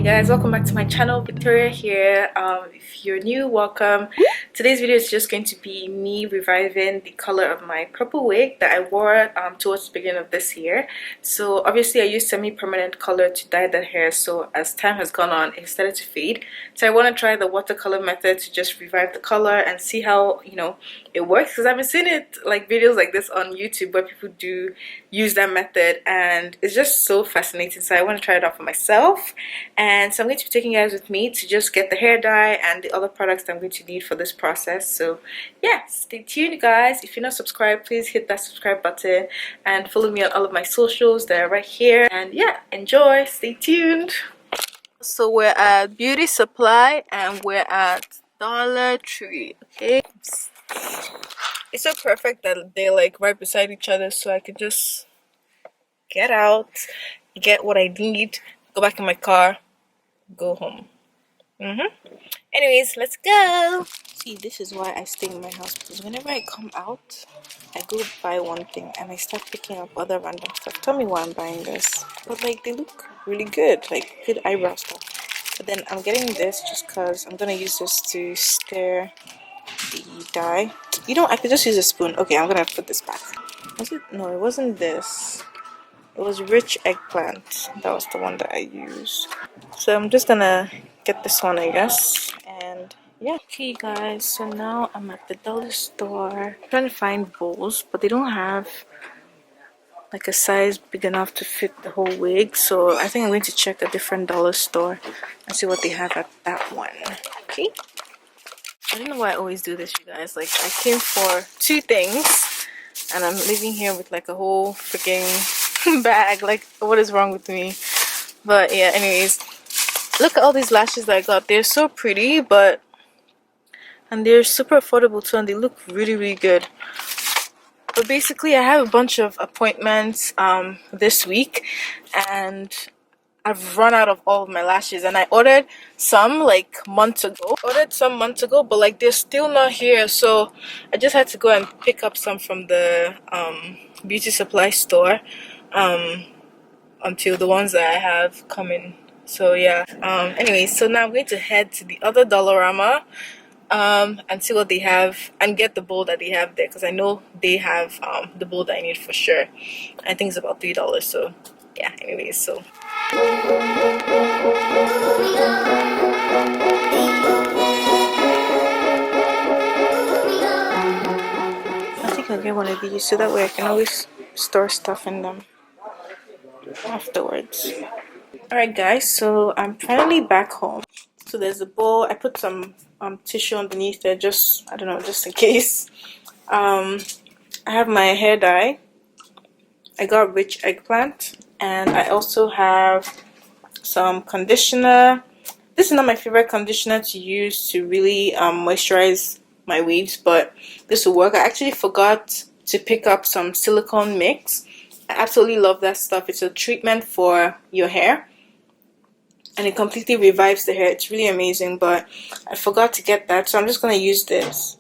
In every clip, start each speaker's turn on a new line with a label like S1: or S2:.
S1: guys, welcome back to my channel. Victoria here. If you're new, welcome. Today's video is just going to be me reviving the color of my purple wig that I wore towards the beginning of this year. So obviously I used semi-permanent color to dye that hair, so as time has gone on it started to fade. So I want to try the watercolor method to just revive the color and see how, you know, it works, because I've been seeing it like videos like this on YouTube where people do use that method and it's just so fascinating. So I want to try it out for myself, and so I'm going to be taking you guys with me to just get the hair dye and the other products that I'm going to need for this process. So yeah, stay tuned guys. If you're not subscribed, please hit that subscribe button and follow me on all of my socials. They're right here, and yeah, enjoy, stay tuned. So we're at Beauty Supply and we're at Dollar Tree. Okay, it's so perfect that they're like right beside each other, so I could just get out, get what I need, go back in my car, go home. Anyways, let's go. See, this is why I stay in my house, because whenever I come out I go buy one thing and I start picking up other random stuff. Tell me why I'm buying this, but like they look really good, like good eyebrow stuff. But then I'm getting this just because I'm gonna use this to stir the dye. You know, I could just use a spoon. Okay, I'm gonna put this back. Was it? No, it wasn't this. It was Rich Eggplant. That was the one that I used. So I'm just gonna get this one, I guess. And yeah. Okay guys, so now I'm at the dollar store. I'm trying to find bowls, but they don't have like a size big enough to fit the whole wig. So I think I'm going to check a different dollar store and see what they have at that one. Okay. I don't know why I always do this, you guys. Like, I came for two things and I'm leaving here with like a whole freaking bag. Like, what is wrong with me? But yeah, anyways, look at all these lashes that I got. They're so pretty, and they're super affordable too, and they look really good. But basically I have a bunch of appointments this week, and I've run out of all of my lashes, and I ordered some like months ago. But like they're still not here, so I just had to go and pick up some from the beauty supply store until the ones that I have coming. So yeah, anyways, so now I'm going to head to the other Dollarama and see what they have and get the bowl that they have there, because I know they have the bowl that I need for sure. I think it's about $3, so yeah, anyways, so I think I'll get one of these so that way I can always store stuff in them afterwards. Alright guys, so I'm finally back home. So there's a bowl. I put some tissue underneath there, just, I don't know, just in case. I have my hair dye. I got Rich Eggplant, and I also have some conditioner. This is not my favorite conditioner to use to really moisturize my waves, but this will work. I actually forgot to pick up some silicone mix. I absolutely love that stuff. It's a treatment for your hair and it completely revives the hair. It's really amazing, but I forgot to get that, so I'm just going to use this.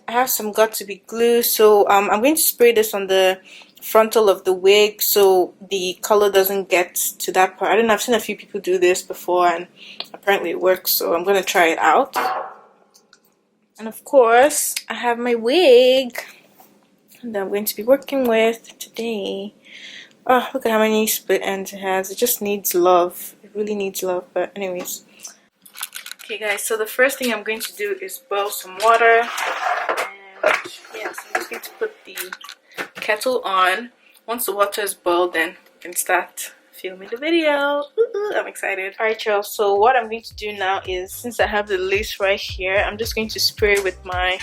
S1: I have some Got2b glue, so I'm going to spray this on the frontal of the wig so the color doesn't get to that part. I don't know, I've seen a few people do this before and apparently it works, so I'm going to try it out. And of course I have my wig that I'm going to be working with today. Oh, look at how many split ends it has. It just needs love. It really needs love. But anyways, okay guys, so the first thing I'm going to do is boil some water, and yes, I'm just going to put the kettle on. Once the water is boiled, then you can start filming the video. I'm excited. Alright y'all, so what I'm going to do now is, since I have the lace right here, I'm just going to spray with my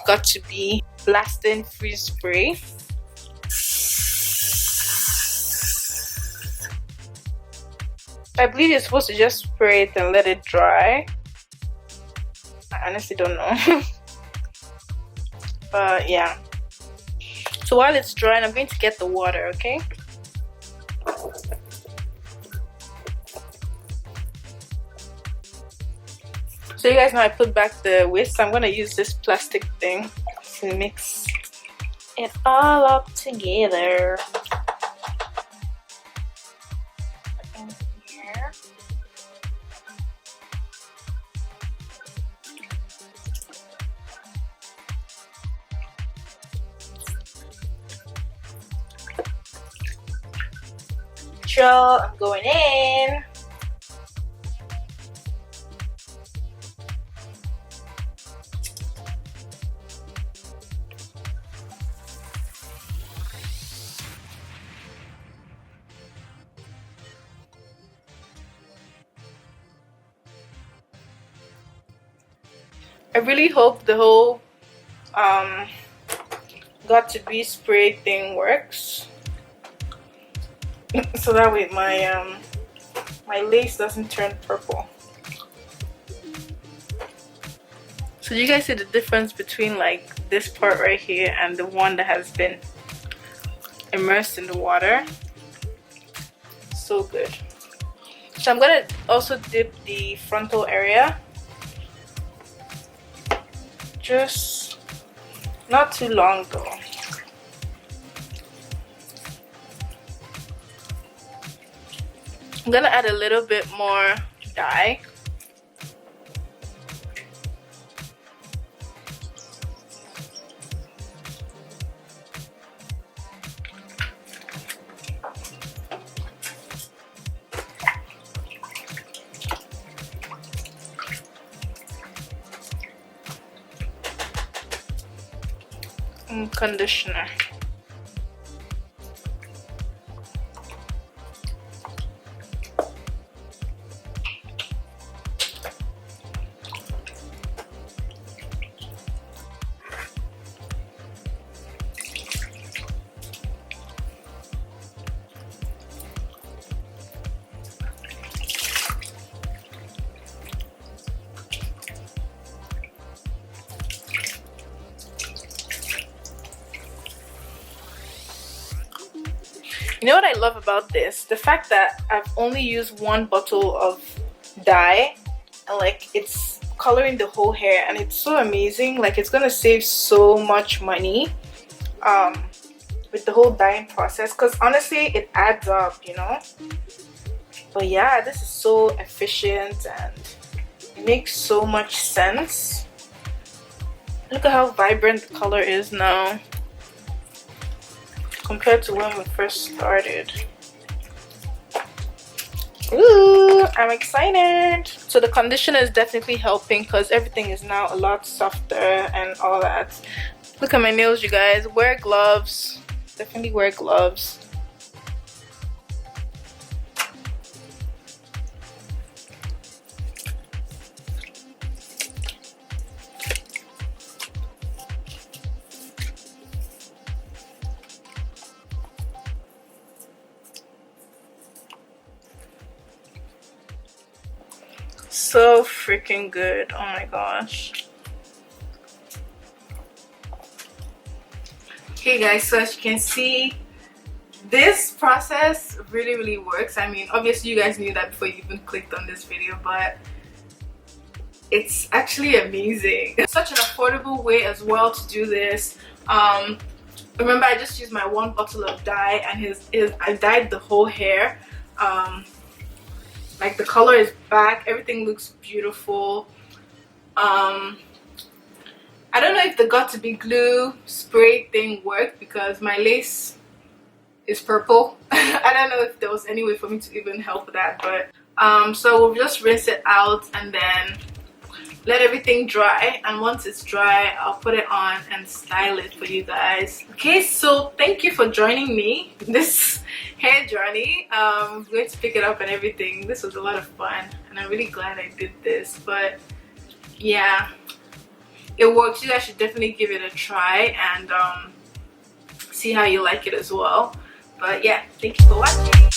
S1: Got2b Blasting Freeze Spray. I believe you're supposed to just spray it and let it dry. I honestly don't know. But yeah. So while it's drying, I'm going to get the water, okay? So you guys know I put back the whisk, so I'm going to use this plastic thing to mix it all up together. neutral. I'm going in. I really hope the whole got to be spray thing works, so that way my my lace doesn't turn purple. So you guys see the difference between like this part right here and the one that has been immersed in the water? So good. So I'm gonna also dip the frontal area, just not too long though. I'm gonna add a little bit more dye. And conditioner. You know what I love about this? The fact that I've only used one bottle of dye and like it's coloring the whole hair, and it's so amazing. Like it's gonna save so much money with the whole dyeing process, because honestly it adds up, you know. But yeah, this is so efficient and it makes so much sense. Look at how vibrant the color is now compared to when we first started. Ooh, I'm excited. So the conditioner is definitely helping because everything is now a lot softer and all that. Look at my nails, you guys. Wear gloves. Definitely wear gloves. So freaking good. Oh my gosh. Okay guys, so as you can see, this process really works. I mean, obviously you guys knew that before you even clicked on this video, but it's actually amazing. It's such an affordable way as well to do this. Remember, I just used my one bottle of dye, and I dyed the whole hair. Like the color is back, everything looks beautiful. I don't know if the got to be glue spray thing worked because my lace is purple. I don't know if there was any way for me to even help with that, but so we'll just rinse it out and then let everything dry, and once it's dry I'll put it on and style it for you guys. Okay, so thank you for joining me this hair journey. I'm going to pick it up and everything. This was a lot of fun and I'm really glad I did this. But yeah, it works. You guys should definitely give it a try and see how you like it as well. But yeah, thank you for watching.